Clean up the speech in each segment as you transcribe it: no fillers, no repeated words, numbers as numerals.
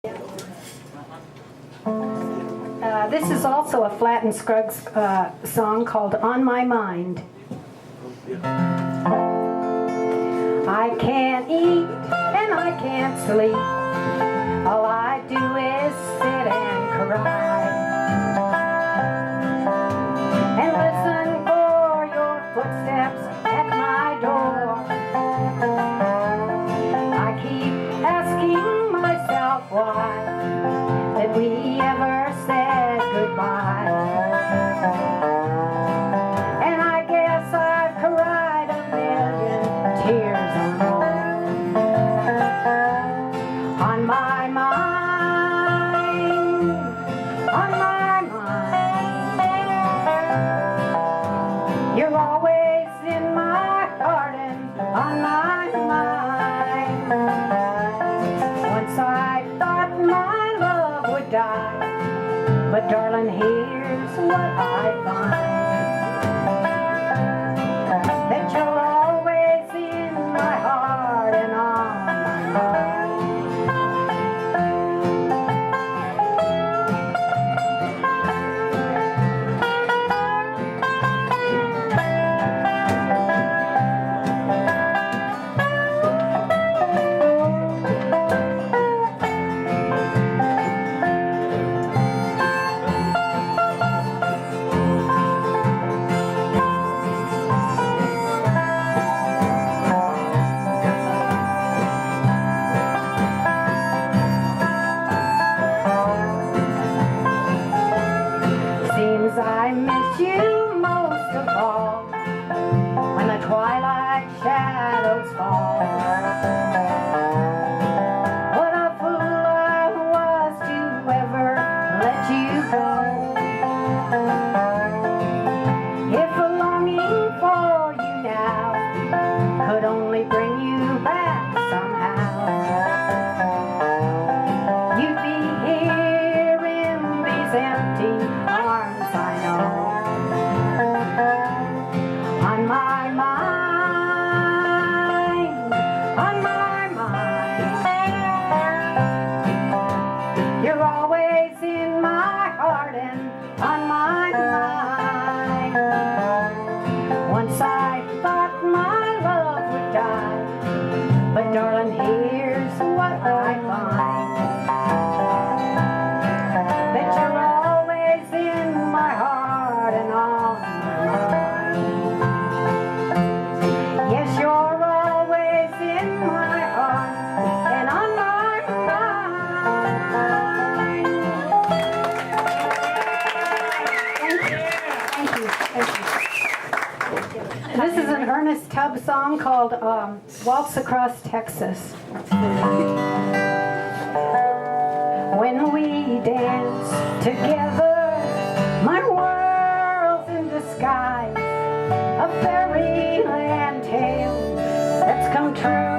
This is also a Flat and Scruggs song called On My Mind. I can't eat and I can't sleep. All I do is sit and cry and listen for your footsteps at my door. I keep asking myself why did we ever said goodbye? And I guess I've cried a million tears or more. On my mind, on my mind. You're always in my heart and on my mind. Once I thought my love would die, but darling, here's what I find. That you're always in my heart and on my mind. I miss you most of all when the twilight shadows fall. What a fool I was to ever let you go. If a longing for you now could only bring you back somehow, you'd be here in these empty arms, I know. On my mind, on my mind. You're always in my heart and on my mind. Once I thought my love would die, but darling, here's what I find. That you're always in my heart and on my mind. Yes, you're always in my heart and on my mind. Thank you. Thank you. Thank you. This is an Ernest Tubb song called Waltz Across Texas. When we dance together, my world's in disguise, a fairyland tale that's come true.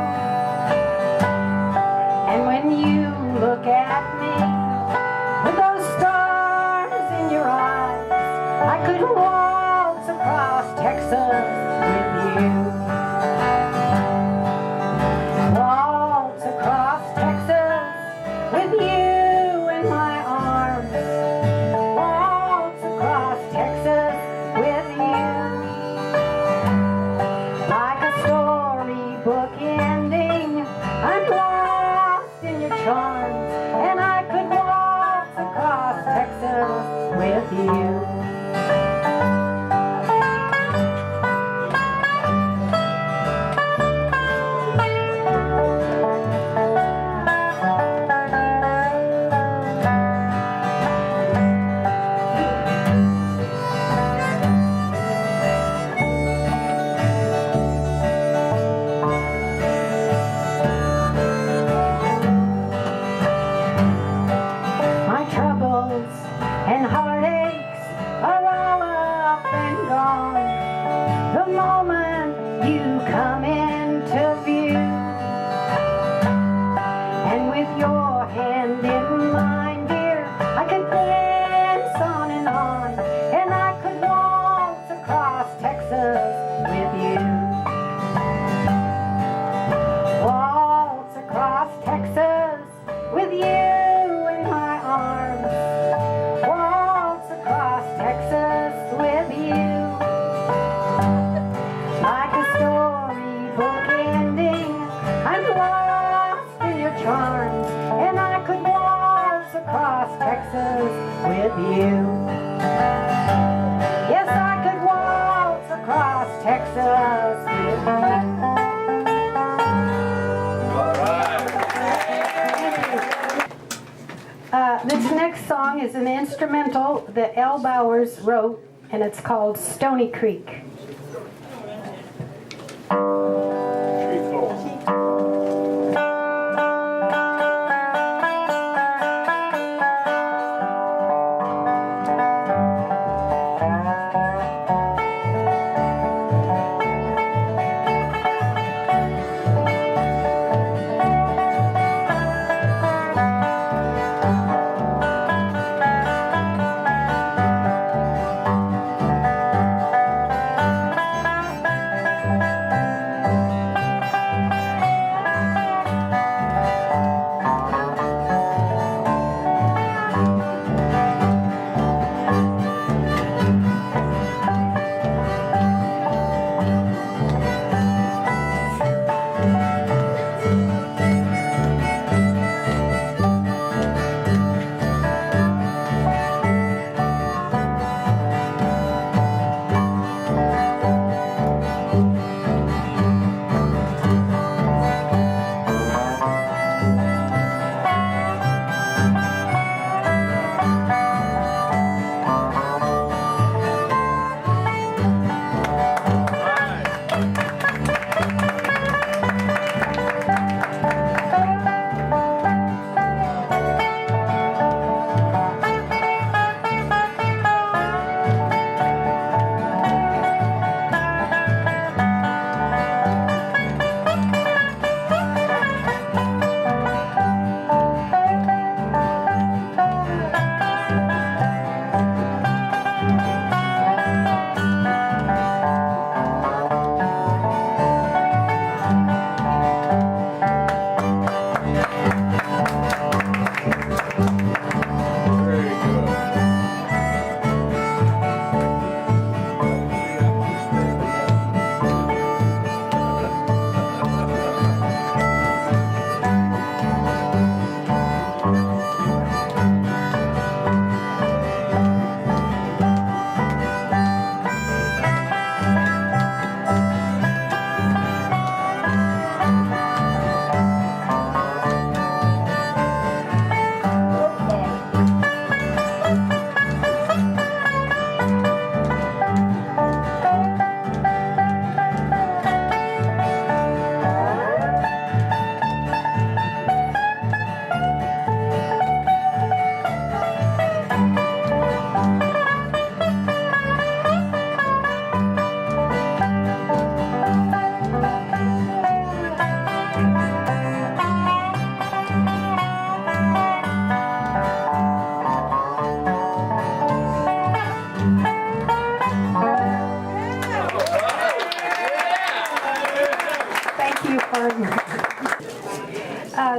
And when you look at me with those stars in your eyes, I could waltz across Texas with you. Waltz across Texas with you in my arms. Waltz across Texas with you. Like a storybook ending, I'm lost in your charms, and I could waltz across Texas with you. My troubles and heartaches are all up and gone the moment you come into view. And with your hand in mine, dear, I could dance on, and I could waltz across Texas with you. Waltz across Texas with you. next song is an instrumental that L. Bowers wrote, and it's called Stony Creek.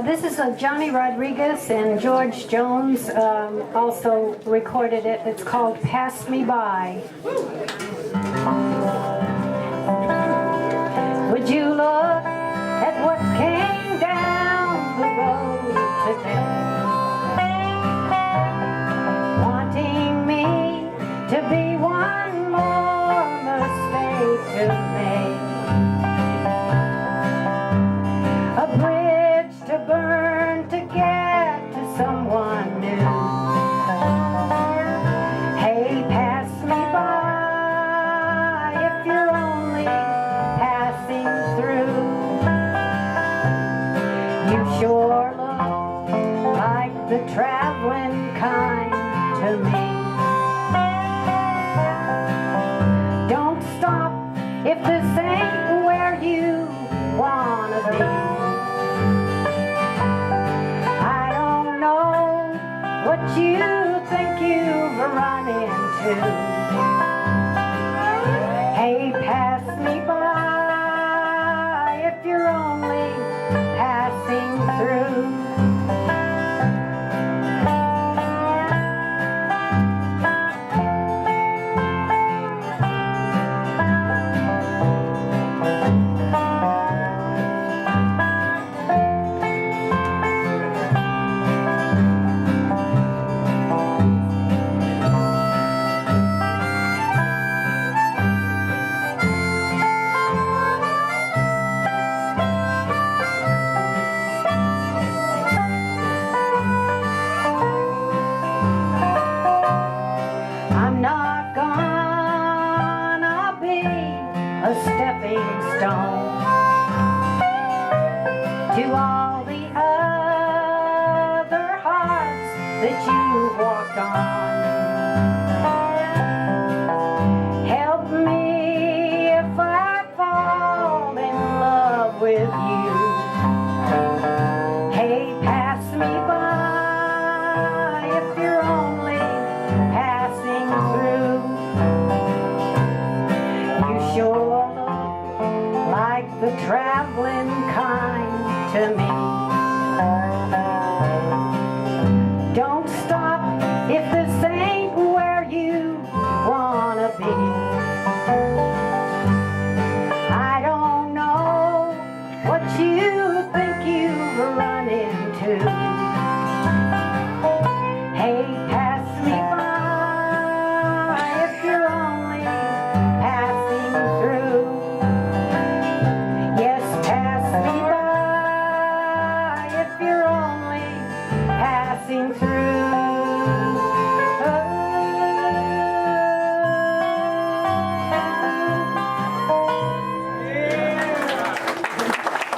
This is a Johnny Rodriguez, and George Jones also recorded it. It's called Pass Me By. Would you look at what came down the road today? Wanting me to be one more mistake to make. A bridge to burn to get to someone new. Hey, pass me by if you're only passing through. You sure look like the traveling kind to me. Don't stop if this ain't where you wanna be. What you think you've run into. Hey, pass me by if you're only passing through. a stepping stone to all the other hearts that you walked on. Help me if I fall in love with you. Hey, pass me by if you're only passing through. You sure look like the traveling kind to me. Don't stop if this ain't where you wanna be. I don't know what you think you've run into. Hey, pass me by if you're only passing through. Yes, pass me by if you're only passing through.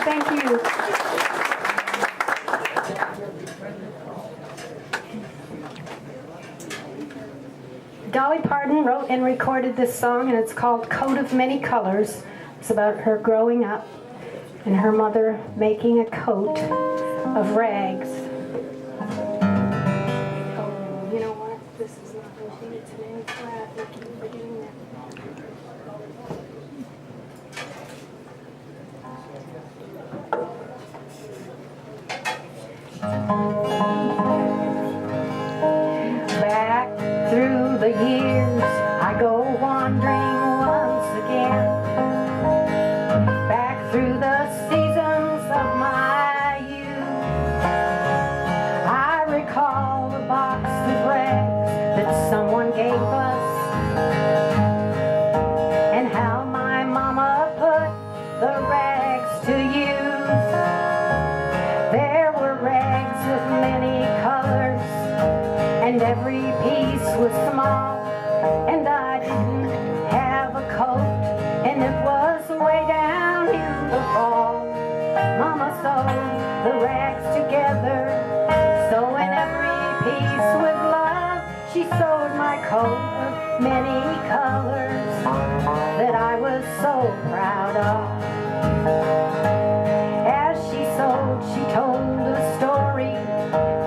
Thank you. Dolly Parton wrote and recorded this song, and it's called Coat of Many Colors. It's about her growing up and her mother making a coat of rags. Oh, you know what? This is not working. It's an A flat. I keep forgetting that. Back through the years, I go wandering once again. Back through the seasons of my youth, I recall the box of rags that someone gave us, and how my mama put the rags to use. There were rags of many colors, and every piece was small, and I didn't have a coat, and it was way down in the fall. Mama sewed the rags together, sewing every piece with love. She sewed my coat of many colors that I was so proud of. As she sewed, she told a story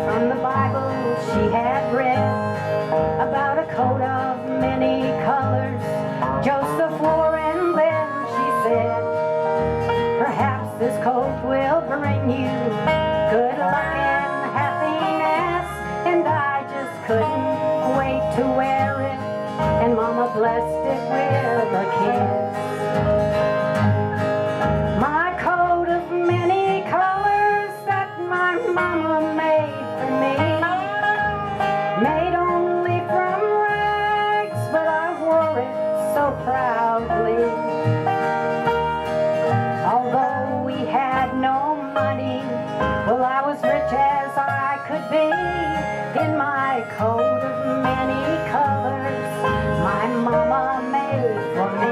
from the Bible she had read about a coat of many colors Joseph wore, and then she said, perhaps this coat will bring you good luck and happiness. And I just couldn't wait to wear it, and Mama blessed it with a kiss. My coat of many colors that my mama made for me, made only from rags, but I wore it so proudly. Although we had no money, well, I was rich as I could be in my coat of many colors my mama made for me.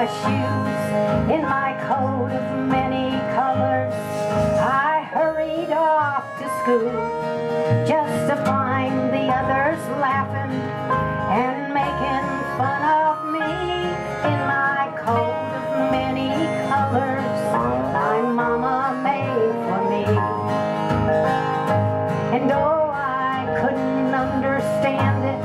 Shoes in my coat of many colors, I hurried off to school just to find the others laughing and making fun of me in my coat of many colors my mama made for me. And oh, I couldn't understand it,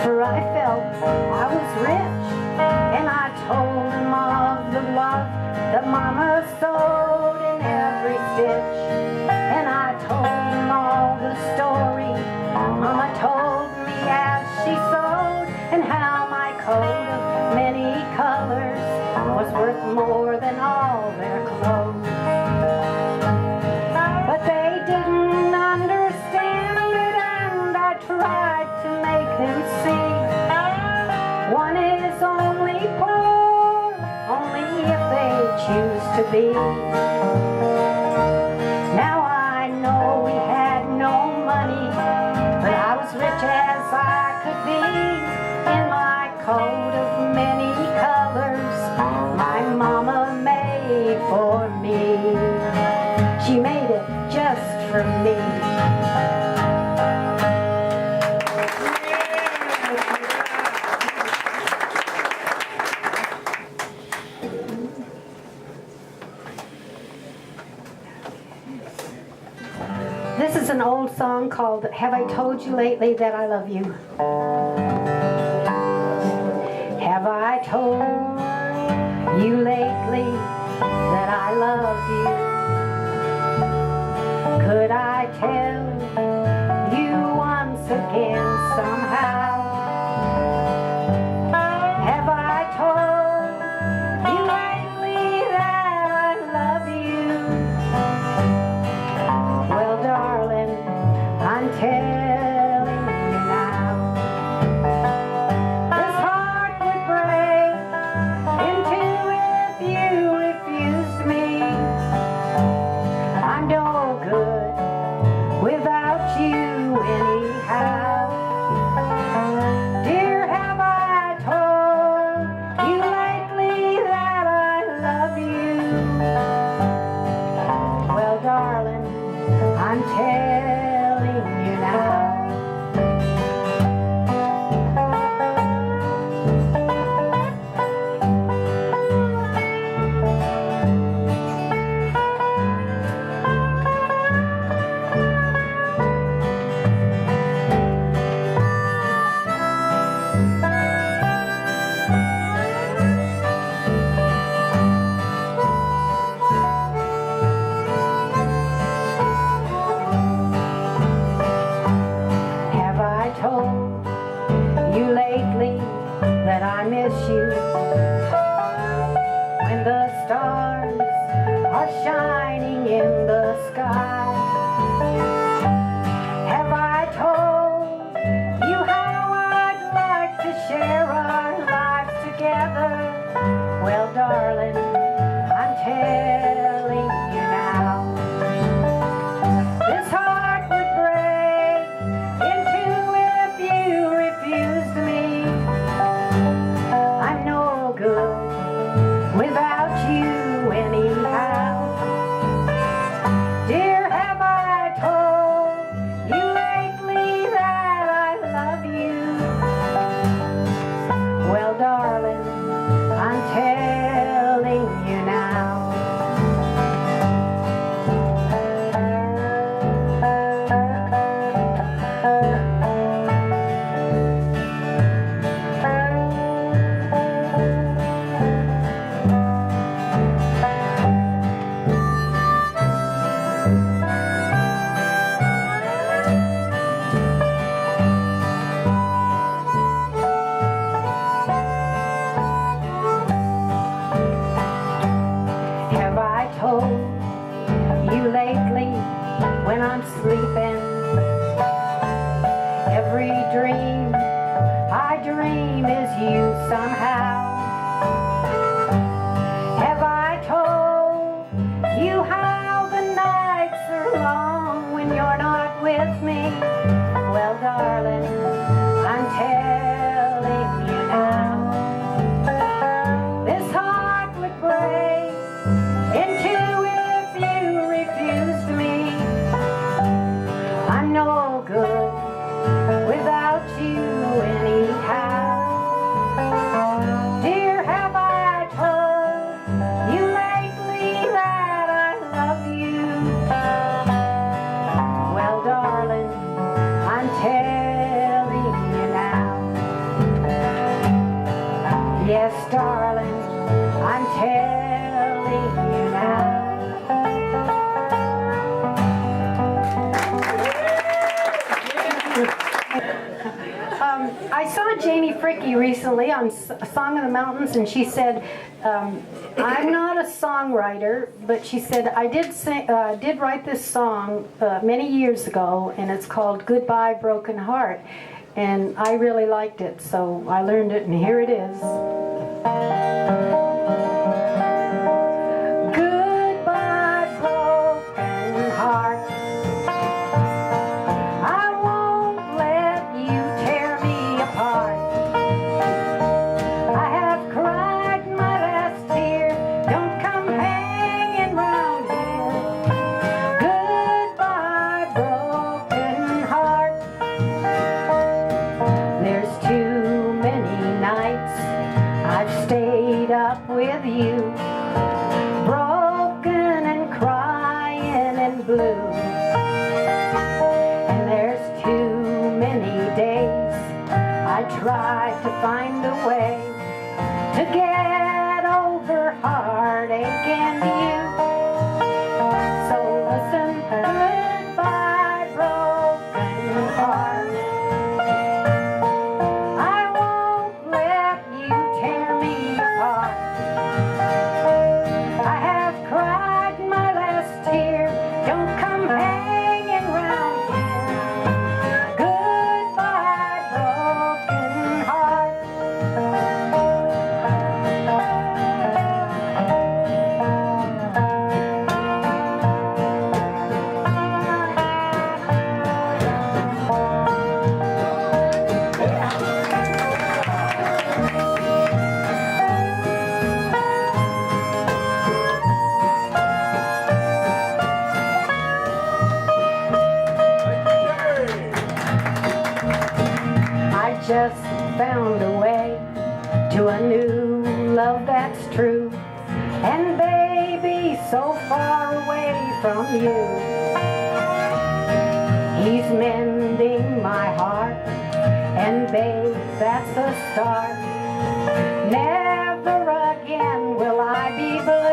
for I felt I was rich, and I told him of the love that Mama sewed in every stitch. And I told him all the story Mama used to be. Now I know we had no money, but I was rich as I could be. In my coat of many colors, my mama made for me. She made it just for me. This is an old song called Have I Told You Lately That I Love You? Have I told you lately that I love you? Could I tell you once again somehow? Have I told you lately that I love you? Well, darling, I'm telling you now. This heart would break in two if you refused me. I'm no good without you anyhow. Dear, have I told you lately that I love you? Well, darling, I'm telling you now. Have I told you lately that I miss you? When the stars are shining in the sky. Have I told you how I'd like to share our lives together? Well, darling, I'm telling you now. This heart would break in two if you refused me. I'm no good without you anyhow. Dear, have I told you lately that I love you? Well, darling, I'm telling you now. Have I told you lately when I'm sleeping? Every dream I dream is you somehow. Have I told you how the nights are long when you're not with me? Well, darling, I'm telling you now. This heart would break in two if you refused me. I'm no good without you anyhow. Dear, have I told you lately that I love you? Well, darling, I'm telling you now. Yes, darling, I'm telling you now. I saw Janie Fricke recently on Song of the Mountains, and she said, I'm not a songwriter, but she said, I did write this song many years ago, and it's called Goodbye Broken Heart. And I really liked it, so I learned it, and here it is. tried to find a way to get over heartache and you. So listen, goodbye, broken heart. I won't let you tear me apart. I have cried my last tear. Don't come hanging round here. Goodbye, broken heart. I just found a way to a new love that's true, and baby, so far away from you. He's mending my heart, and babe, that's a start. Never again will I be blue.